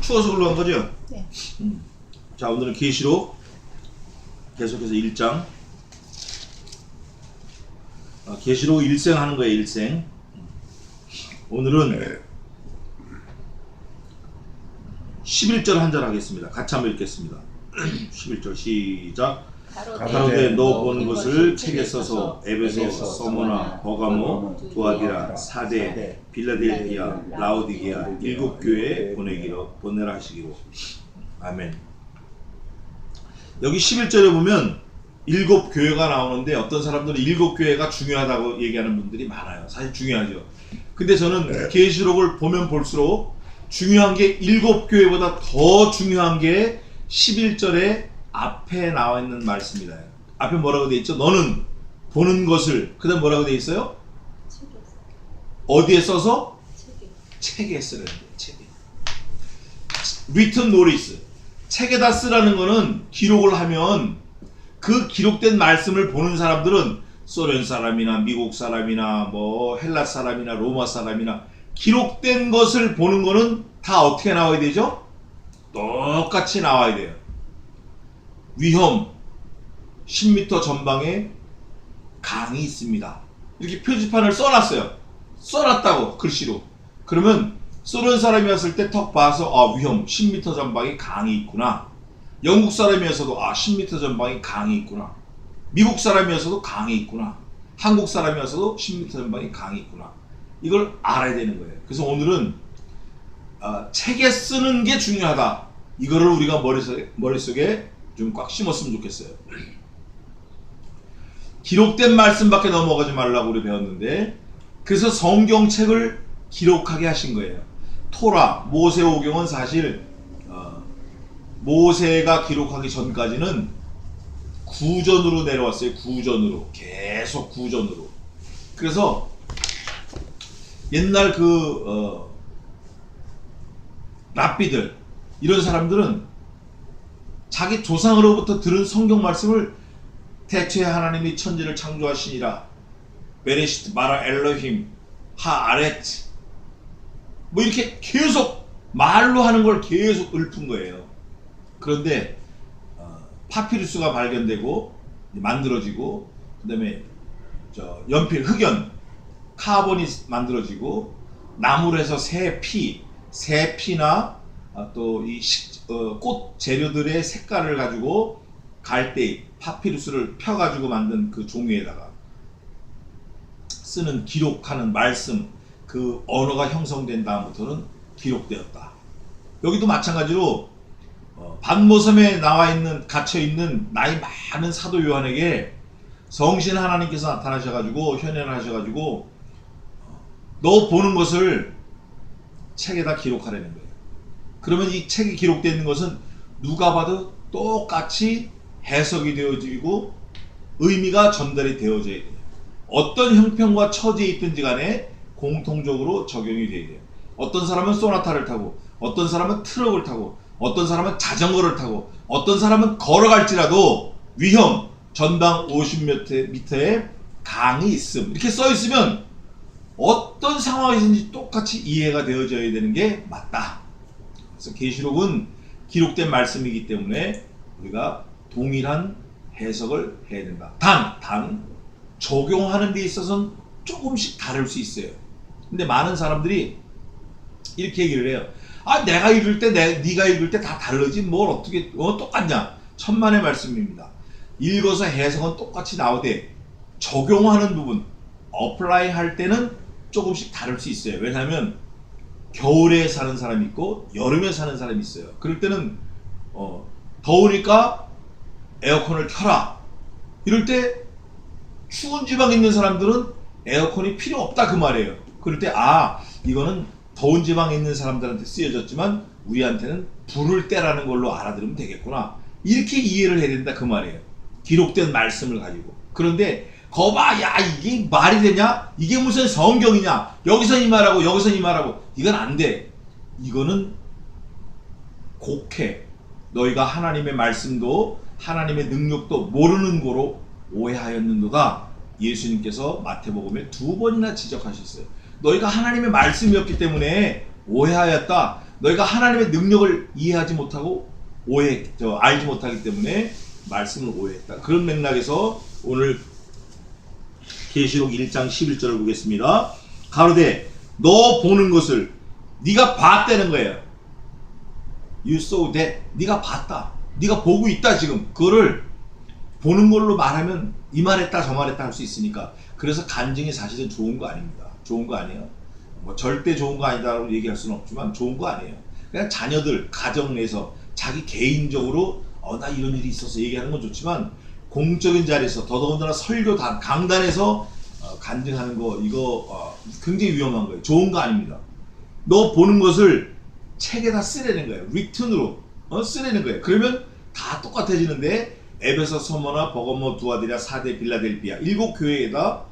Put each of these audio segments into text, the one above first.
추워서 그러는 거죠? 네. 자, 오늘은 계시록 계속해서 1장. 계시록 일생 하는 거예요, 일생. 오늘은 11절 한 절 하겠습니다. 같이 한번 읽겠습니다. 11절 시작. 가로되 너 본 것을 책에 써서 에베소, 서모나, 버가모, 두아디라, 사대, 빌라델피아, 라오디게아 일곱 교회에 보내라 하시기로. 아멘. 여기 11절에 보면 일곱 교회가 나오는데 어떤 사람들은 일곱 교회가 중요하다고 얘기하는 분들이 많아요. 사실 중요하죠. 근데 저는 계시록을 보면 볼수록 중요한 게 일곱 교회보다 더 중요한 게 11절에 앞에 나와 있는 말씀이다. 앞에 뭐라고 돼 있죠? 너는 보는 것을, 그 다음 뭐라고 돼 있어요? 어디에 써서? 책에 쓰라는 거예요. 책에. written notice. 책에다 쓰라는 거는 기록을 하면 그 기록된 말씀을 보는 사람들은 소련 사람이나 미국 사람이나 뭐 헬라 사람이나 로마 사람이나 기록된 것을 보는 거는 다 어떻게 나와야 되죠? 똑같이 나와야 돼요. 위험 10m 전방에 강이 있습니다. 이렇게 표지판을 써놨어요. 써놨다고 글씨로. 그러면 소련 사람이었을 때 턱 봐서 위험 10m 전방에 강이 있구나. 영국 사람이어서도 10m 전방에 강이 있구나. 미국 사람이어서도 강이 있구나. 한국 사람이어서도 10m 전방에 강이 있구나. 이걸 알아야 되는 거예요. 그래서 오늘은 책에 쓰는 게 중요하다. 이거를 우리가 머릿속에 좀 꽉 심었으면 좋겠어요. 기록된 말씀밖에 넘어가지 말라고 우리 배웠는데, 그래서 성경책을 기록하게 하신 거예요. 토라, 모세오경은 사실 모세가 기록하기 전까지는 구전으로 내려왔어요. 구전으로. 계속 구전으로. 그래서 옛날 랍비들 이런 사람들은 자기 조상으로부터 들은 성경 말씀을 대체 하나님이 천지를 창조하시니라, 베레시트 마라 엘로힘 하 아렛, 뭐 이렇게 계속 말로 하는 걸 계속 읊은 거예요. 그런데 파피루스가 발견되고 만들어지고, 그 다음에 연필, 흑연, 카본이 만들어지고, 나무로 해서 새피나 또 이 꽃 재료들의 색깔을 가지고 갈대, 파피루스를 펴가지고 만든 그 종이에다가 쓰는, 기록하는 말씀, 그 언어가 형성된 다음부터는 기록되었다. 여기도 마찬가지로 반모섬에 갇혀있는 나이 많은 사도 요한에게 성신 하나님께서 나타나셔가지고 현현하셔가지고 너 보는 것을 책에다 기록하라는 거예요. 그러면 이 책에 기록되어 있는 것은 누가 봐도 똑같이 해석이 되어지고 의미가 전달이 되어져야 돼요. 어떤 형편과 처지에 있든지 간에 공통적으로 적용이 돼야 돼요. 어떤 사람은 소나타를 타고, 어떤 사람은 트럭을 타고, 어떤 사람은 자전거를 타고, 어떤 사람은 걸어갈지라도 위험 전방 50m에 강이 있음, 이렇게 써 있으면 어떤 상황이든지 똑같이 이해가 되어져야 되는 게 맞다. 그래서 계시록은 기록된 말씀이기 때문에 우리가 동일한 해석을 해야 된다. 단 적용하는 데 있어서는 조금씩 다를 수 있어요. 근데 많은 사람들이 이렇게 얘기를 해요. 내가 읽을 때 네가 읽을 때 다 다르지 뭘 어떻게 똑같냐. 천만의 말씀입니다. 읽어서 해석은 똑같이 나오되 적용하는 부분, 어플라이 할 때는 조금씩 다를 수 있어요. 왜냐하면 겨울에 사는 사람이 있고 여름에 사는 사람이 있어요. 그럴 때는 더우니까 에어컨을 켜라. 이럴 때 추운 지방에 있는 사람들은 에어컨이 필요 없다 그 말이에요. 그럴 때 이거는 더운 지방에 있는 사람들한테 쓰여졌지만 우리한테는 불을 떼라는 걸로 알아들으면 되겠구나. 이렇게 이해를 해야 된다 그 말이에요. 기록된 말씀을 가지고. 그런데 거봐, 이게 말이 되냐? 이게 무슨 성경이냐? 여기서 이 말하고 여기서 이 말하고, 이건 안 돼. 이거는 곡해. 너희가 하나님의 말씀도 하나님의 능력도 모르는 거로 오해하였는도다. 예수님께서 마태복음에 2번이나 지적하셨어요. 너희가 하나님의 말씀이었기 때문에 오해하였다. 너희가 하나님의 능력을 이해하지 못하고 알지 못하기 때문에 말씀을 오해했다. 그런 맥락에서 오늘 계시록 1장 11절을 보겠습니다. 가로되 너 보는 것을 네가 봤다는 거예요. You saw that. 네가 봤다. 네가 보고 있다. 지금 그거를 보는 걸로 말하면 이 말했다 저 말했다 할 수 있으니까. 그래서 간증이 사실은 좋은 거 아닙니다. 좋은 거 아니에요. 뭐 절대 좋은 거 아니다라고 얘기할 수는 없지만 좋은 거 아니에요. 그냥 자녀들 가정 내에서 자기 개인적으로 나 이런 일이 있어서 얘기하는 건 좋지만 공적인 자리에서 더더군다나 설교단 강단에서 간증하는 거 이거 굉장히 위험한 거예요. 좋은 거 아닙니다. 너 보는 것을 책에다 쓰라는 거예요. 리튼으로 쓰라는 거예요. 그러면 다 똑같아지는데 에베소, 서머나, 버거모, 두아디라, 사데, 빌라델비아 7교회에다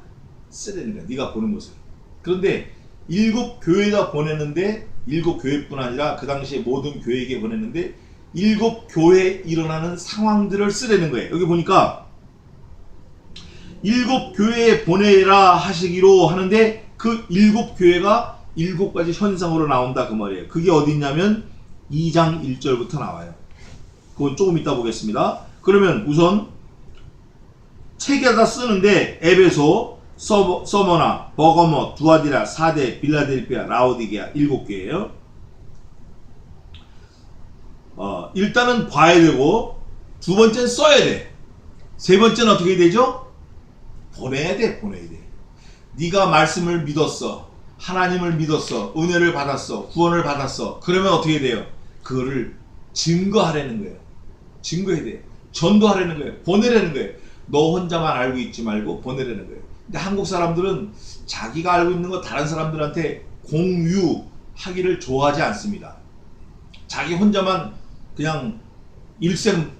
쓰라는 거예요. 네가 보는 것을. 그런데 7교회에다 보냈는데 7교회뿐 아니라 그 당시에 모든 교회에게 보냈는데 7교회에 일어나는 상황들을 쓰라는 거예요. 여기 보니까 7교회에 보내라 하시기로 하는데 그 7교회가 7가지 현상으로 나온다 그 말이에요. 그게 어디 있냐면 2장 1절부터 나와요. 그건 조금 이따 보겠습니다. 그러면 우선 책에다 쓰는데 에베소, 서머나, 버거모, 두아디라, 사데, 빌라델피아, 라오디게아 7개예요. 일단은 봐야 되고 두 번째는 써야 돼. 세 번째는 어떻게 되죠? 보내야 돼. 네가 말씀을 믿었어. 하나님을 믿었어. 은혜를 받았어. 구원을 받았어. 그러면 어떻게 돼요? 그거를 증거하라는 거예요. 증거해야 돼. 전도하라는 거예요. 보내라는 거예요. 너 혼자만 알고 있지 말고 보내라는 거예요. 근데 한국 사람들은 자기가 알고 있는 거 다른 사람들한테 공유하기를 좋아하지 않습니다. 자기 혼자만 그냥 일생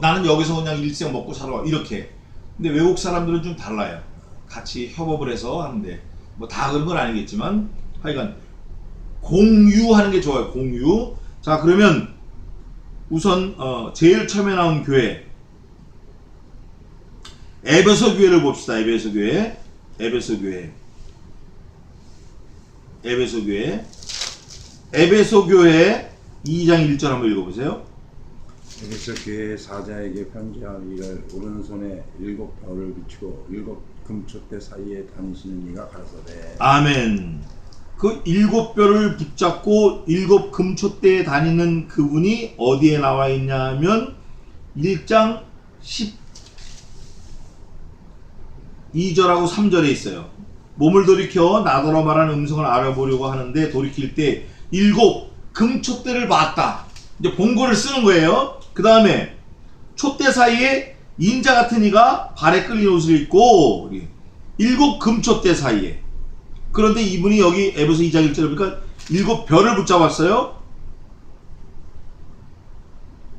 나는 여기서 그냥 일생 먹고 살아 이렇게. 근데 외국 사람들은 좀 달라요. 같이 협업을 해서 하는데 뭐 다 그런 건 아니겠지만 하여간 공유하는 게 좋아요. 공유. 자 그러면 우선 제일 처음에 나온 교회 에베소 교회를 봅시다. 에베소 교회 2장 1절 한번 읽어보세요. 에베소 교회 사자에게 편지하기를 오른손에 7별을 비추고 7금촛대 사이에 다니시는 이가 가라사대. 아멘. 그 7별을 붙잡고 7금촛대에 다니는 그분이 어디에 나와 있냐면 1장 12절하고 3절에 있어요. 몸을 돌이켜 나더러 말하는 음성을 알아보려고 하는데 돌이킬 때 7금촛대를 봤다. 이제 본거를 쓰는 거예요. 그 다음에 촛대 사이에 인자 같은 이가 발에 끌린 옷을 입고 7금촛대 사이에. 그런데 이분이 여기 에베소 2장 1절에 보니까 7별을 붙잡았어요.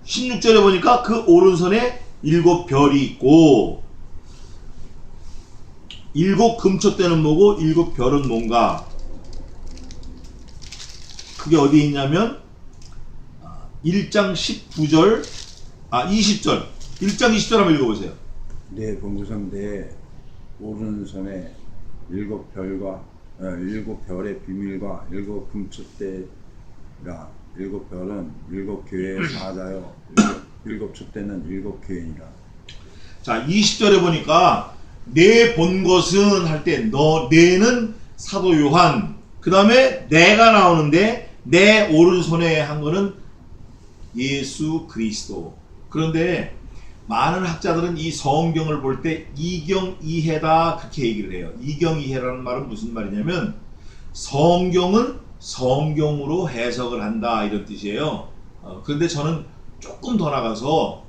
16절에 보니까 그 오른손에 7별이 있고 7금촛대는 뭐고 7별은 뭔가. 그게 어디에 있냐면 1장 19절 20절 1장 20절 한번 읽어보세요. 내 본구선 내 오른손에 7별과 7별의 비밀과 7금촛대라. 7별은 7교회의 사자요 7촛대는 7교회니라. 자 20절에 보니까 내 본 것은 할 때 내는 사도 요한, 그 다음에 내가 나오는데 내 오른손에 한 거는 예수 그리스도. 그런데 많은 학자들은 이 성경을 볼 때 이경이해다 그렇게 얘기를 해요. 이경이해라는 말은 무슨 말이냐면 성경은 성경으로 해석을 한다 이런 뜻이에요. 그런데 저는 조금 더 나가서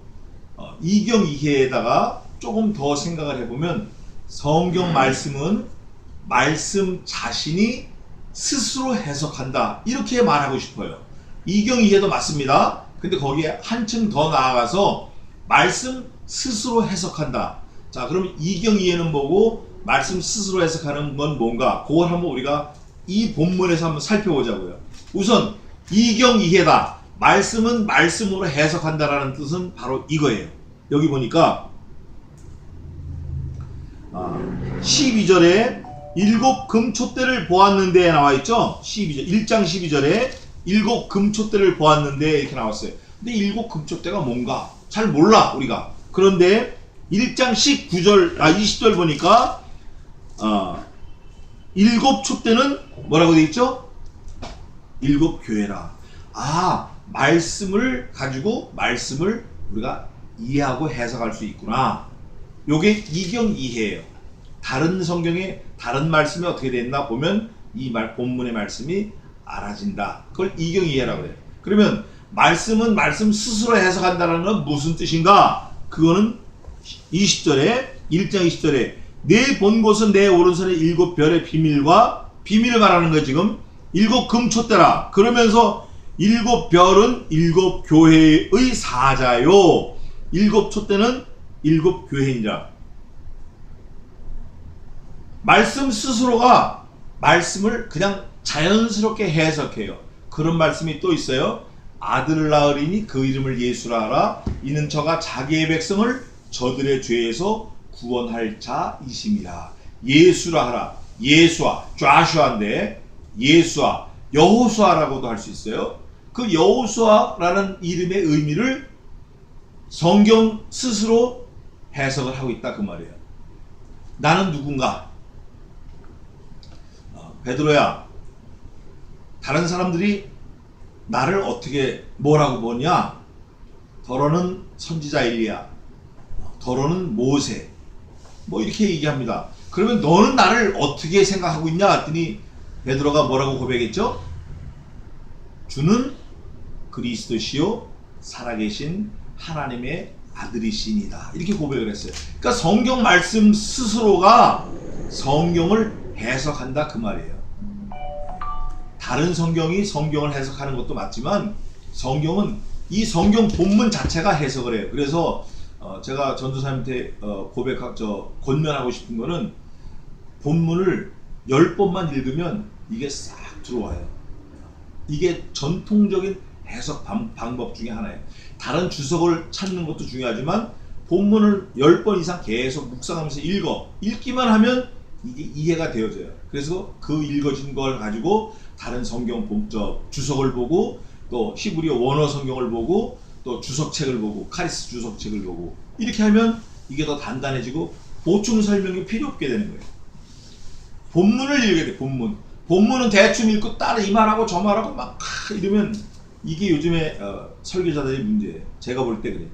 이경이해에다가 조금 더 생각을 해보면 성경 말씀은 말씀 자신이 스스로 해석한다 이렇게 말하고 싶어요. 이경이해도 맞습니다. 근데 거기에 한층 더 나아가서 말씀 스스로 해석한다. 자, 그럼 이경이해는 뭐고 말씀 스스로 해석하는 건 뭔가? 그걸 한번 우리가 이 본문에서 한번 살펴보자고요. 우선 이경이해다. 말씀은 말씀으로 해석한다라는 뜻은 바로 이거예요. 여기 보니까 12절에 일곱 금촛대를 보았는데 나와 있죠. 12절 1장 12절에 일곱 금촛대를 보았는데 이렇게 나왔어요. 근데 일곱 금촛대가 뭔가 잘 몰라 우리가. 그런데 1장 20절 보니까 일곱 촛대는 뭐라고 되어 있죠? 일곱 교회라. 말씀을 가지고 말씀을 우리가 이해하고 해석할 수 있구나. 요게 이경 이해예요. 다른 성경에 다른 말씀이 어떻게 됐나 보면 이 본문의 말씀이 알아진다. 그걸 이경 이해라고 해요. 그러면 말씀은 말씀 스스로 해석한다는 건 무슨 뜻인가? 그거는 1장 20절에 내 본 곳은 내 오른손에 일곱 별의 비밀을 말하는 거예요. 지금 일곱 금촛대라. 그러면서 일곱 별은 일곱 교회의 사자요. 일곱 촛대는 일곱 교회이니라. 말씀 스스로가 말씀을 그냥 자연스럽게 해석해요. 그런 말씀이 또 있어요. 아들을 낳으리니 그 이름을 예수라 하라. 이는 저가 자기의 백성을 저들의 죄에서 구원할 자이심이라. 예수라 하라. 예수아, 좌슈아인데 예수아, 여호수아라고도 할 수 있어요. 그 여호수아라는 이름의 의미를 성경 스스로 해석을 하고 있다 그 말이에요. 나는 누군가? 베드로야, 다른 사람들이 나를 어떻게 뭐라고 보냐? 더러는 선지자 엘리야, 더러는 모세, 뭐 이렇게 얘기합니다. 그러면 너는 나를 어떻게 생각하고 있냐? 했더니 베드로가 뭐라고 고백했죠? 주는 그리스도시요 살아계신 하나님의 아들이시니다. 이렇게 고백을 했어요. 그러니까 성경 말씀 스스로가 성경을 해석한다 그 말이에요. 다른 성경이 성경을 해석하는 것도 맞지만 성경은 이 성경 본문 자체가 해석을 해요. 그래서 제가 전도사님한테 권면하고 싶은 거는 본문을 10번만 읽으면 이게 싹 들어와요. 이게 전통적인 해석 방법 중에 하나예요. 다른 주석을 찾는 것도 중요하지만 본문을 10번 이상 계속 묵상하면서 읽기만 하면 이게 이해가 되어져요. 그래서 그 읽어진 걸 가지고 다른 성경 주석을 보고 또 히브리어 원어 성경을 보고 또 주석책을 보고 카리스 주석책을 보고 이렇게 하면 이게 더 단단해지고 보충 설명이 필요 없게 되는 거예요. 본문을 읽어야 돼. 본문은 대충 읽고 따로 이 말하고 저 말하고 막 이러면 이게 요즘에 설교자들의 문제예요. 제가 볼 때 그래요.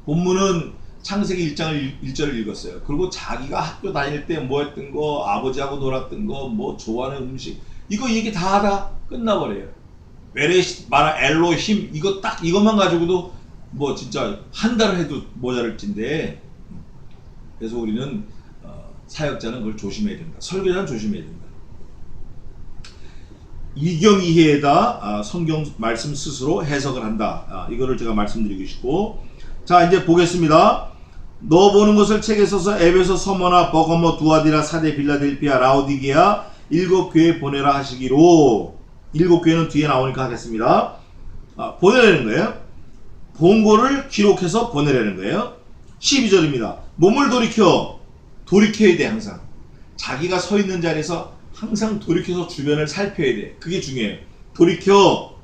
본문은 창세기 1장을 1절을 읽었어요. 그리고 자기가 학교 다닐 때 뭐 했던 거, 아버지하고 놀았던 거, 뭐 좋아하는 음식, 이거 얘기 다 하다 끝나버려요. 베레시 마라 엘로힘 이것만 가지고도 뭐 진짜 한 달을 해도 모자랄진데. 그래서 우리는 사역자는 그걸 조심해야 된다. 설교자는 조심해야 된다. 이경이해에다 성경 말씀 스스로 해석을 한다. 이거를 제가 말씀드리고 싶고, 자 이제 보겠습니다. 너 보는 것을 책에 써서 에베소, 서머나, 버거모, 두아디라, 사데, 빌라델피아, 라오디게아 일곱 교회 보내라 하시기로. 일곱 교회는 뒤에 나오니까 하겠습니다. 보내라는 거예요. 본 거를 기록해서 보내라는 거예요. 12절입니다. 몸을 돌이켜야 돼. 항상 자기가 서 있는 자리에서 항상 돌이켜서 주변을 살펴야 돼. 그게 중요해요. 돌이켜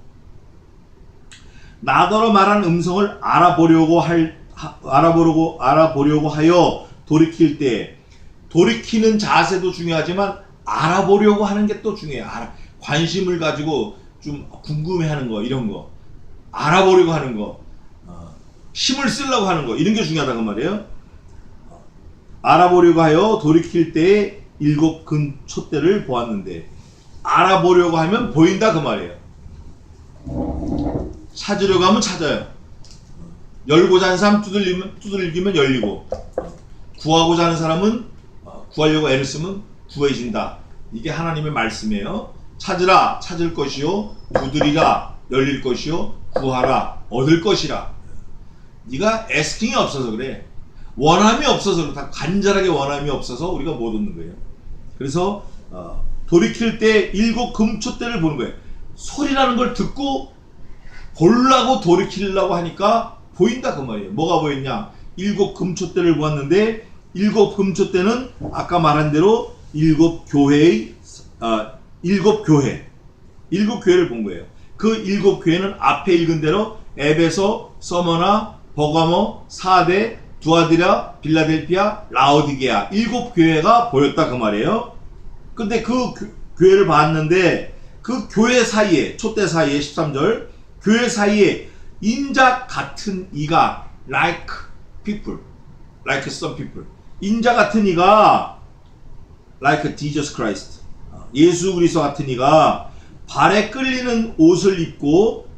나더러 말한 음성을 알아보려고 하여 돌이킬 때, 돌이키는 자세도 중요하지만 알아보려고 하는 게 또 중요해요. 관심을 가지고 좀 궁금해하는 거, 이런 거 알아보려고 하는 거, 힘을 쓰려고 하는 거, 이런 게 중요하다고 말이에요. 알아보려고 하여 돌이킬 때에 일곱 금촛대를 보았는데, 알아보려고 하면 보인다 그 말이에요. 찾으려고 하면 찾아요. 열고자 하는 사람 두들기면 열리고, 구하고자 하는 사람은 구하려고 애를 쓰면 구해진다. 이게 하나님의 말씀이에요. 찾으라 찾을 것이요, 두드리라 열릴 것이요, 구하라 얻을 것이라. 네가 애스킹이 없어서 그래. 원함이 없어서 그래. 다 간절하게 원함이 없어서 우리가 못 얻는 거예요. 그래서 돌이킬 때 일곱 금촛대를 보는 거예요. 소리라는 걸 듣고 보려고 돌이키려고 하니까 보인다 그 말이에요. 뭐가 보였냐? 일곱 금촛대를 보았는데, 일곱 금촛대는 아까 말한 대로 일곱 교회의 일곱 교회를 본 거예요. 그 일곱 교회는 앞에 읽은 대로 에베소, 서머나, 버가모, 사데, 두아디라, 빌라델피아, 라오디게아 일곱 교회가 보였다 그 말이에요. 근데 그 교회를 봤는데 그 교회 사이에 촛대 사이에 13절 교회 사이에 인자 같은 이가 like people, like some people 인자 같은 이가 like Jesus Christ 예수 그리스도 같은 이가 발에 끌리는 옷을 입고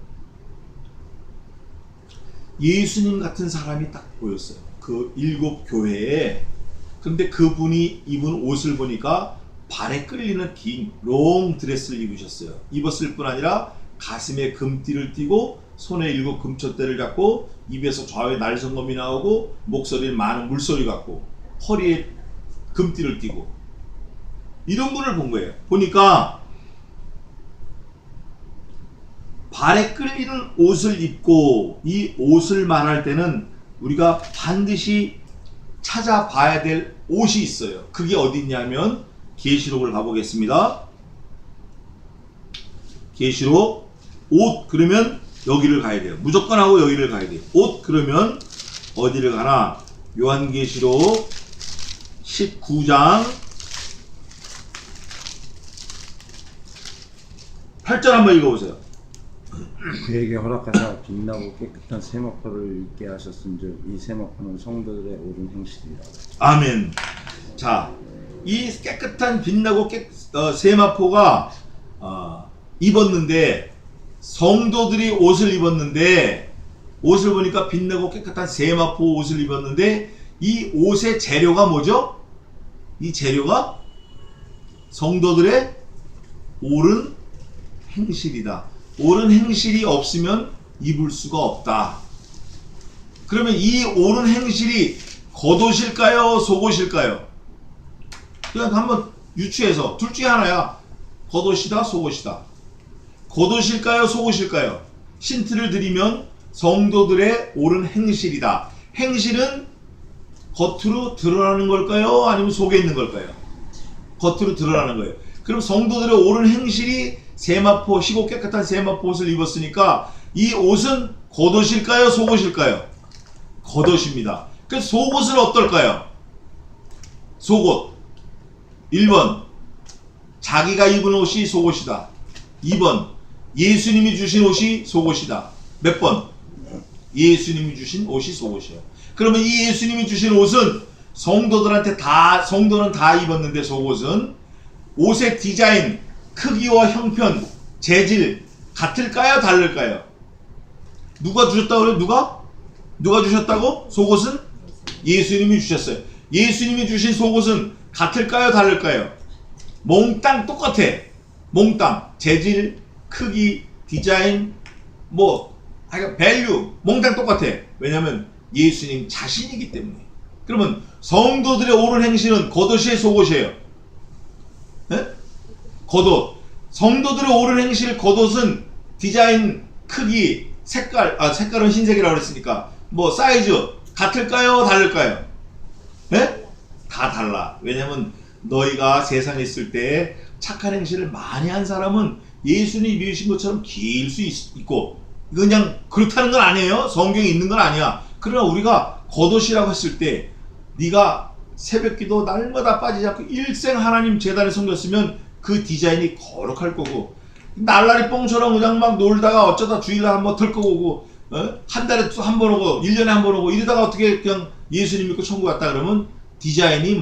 예수님 같은 사람이 딱 보였어요. 그 일곱 교회에. 근데 그분이 입은 옷을 보니까 발에 끌리는 긴 롱 드레스를 입으셨어요. 입었을 뿐 아니라 가슴에 금띠를 띠고 손에 일곱 금촛대를 잡고 입에서 좌우에 날성검이 나오고 목소리는 많은 물소리 같고 허리에 금띠를 띠고 이런 분을 본 거예요. 보니까 발에 끌리는 옷을 입고 이 옷을 말할 때는 우리가 반드시 찾아봐야 될 옷이 있어요. 그게 어디 있냐면 계시록을 가보겠습니다. 계시록 옷 그러면 여기를 가야 돼요. 무조건 하고 여기를 가야 돼요. 옷 그러면 어디를 가나? 요한계시록 19장 8절 한번 읽어보세요. 그에게 허락하사 빛나고 깨끗한 세마포를 입게 하셨은즉 이 세마포는 성도들의 옳은 행실이라. 아멘. 자, 이 깨끗한 빛나고 세마포가 입었는데 성도들이 옷을 입었는데 옷을 보니까 빛나고 깨끗한 세마포 옷을 입었는데 이 옷의 재료가 뭐죠? 이 재료가 성도들의 옳은 행실이다. 옳은 행실이 없으면 입을 수가 없다. 그러면 이 옳은 행실이 겉옷일까요? 속옷일까요? 그냥 한번 유추해서 둘 중에 하나야. 겉옷이다, 속옷이다. 겉옷일까요? 속옷일까요? 힌트를 드리면 성도들의 옳은 행실이다. 행실은 겉으로 드러나는 걸까요? 아니면 속에 있는 걸까요? 겉으로 드러나는 거예요. 그럼 성도들의 옳은 행실이 세마포, 희고 깨끗한 세마포 옷을 입었으니까 이 옷은 겉옷일까요? 속옷일까요? 겉옷입니다. 그래서 속옷은 어떨까요? 속옷 1번 자기가 입은 옷이 속옷이다. 2번 예수님이 주신 옷이 속옷이다. 몇 번? 예수님이 주신 옷이 속옷이에요. 그러면 이 예수님이 주신 옷은 성도들한테 성도는 다 입었는데 속옷은 옷의 디자인, 크기와 형편, 재질 같을까요? 다를까요? 누가 주셨다고 그래요? 누가 주셨다고? 속옷은? 예수님이 주셨어요. 예수님이 주신 속옷은 같을까요? 다를까요? 몽땅 똑같아. 몽땅 재질, 크기, 디자인, 밸류 몽땅 똑같아. 왜냐하면 예수님 자신이기 때문에. 그러면 성도들의 옳은 행실은 겉옷이에요? 속옷이에요? 네? 겉옷. 성도들의 옳은 행실 겉옷은 디자인, 크기, 색깔은 흰색이라고 그랬으니까 사이즈 같을까요? 다를까요? 네? 다 달라. 왜냐면 너희가 세상에 있을 때 착한 행실을 많이 한 사람은 예수님이 입으신 것처럼 길 수 있고 이건 그냥 그렇다는 건 아니에요. 성경에 있는 건 아니야. 그러나 우리가 겉옷이라고 했을 때 네가 새벽기도 날마다 빠지지 않고 일생 하나님 재단에 섬겼으면 그 디자인이 거룩할 거고 날라리 뽕처럼 그냥 막 놀다가 어쩌다 주일날 한번 털고 오고 한 달에 한 번 오고 1년에 한 번 오고 이러다가 어떻게 그냥 예수님 믿고 천국 갔다 그러면 디자인이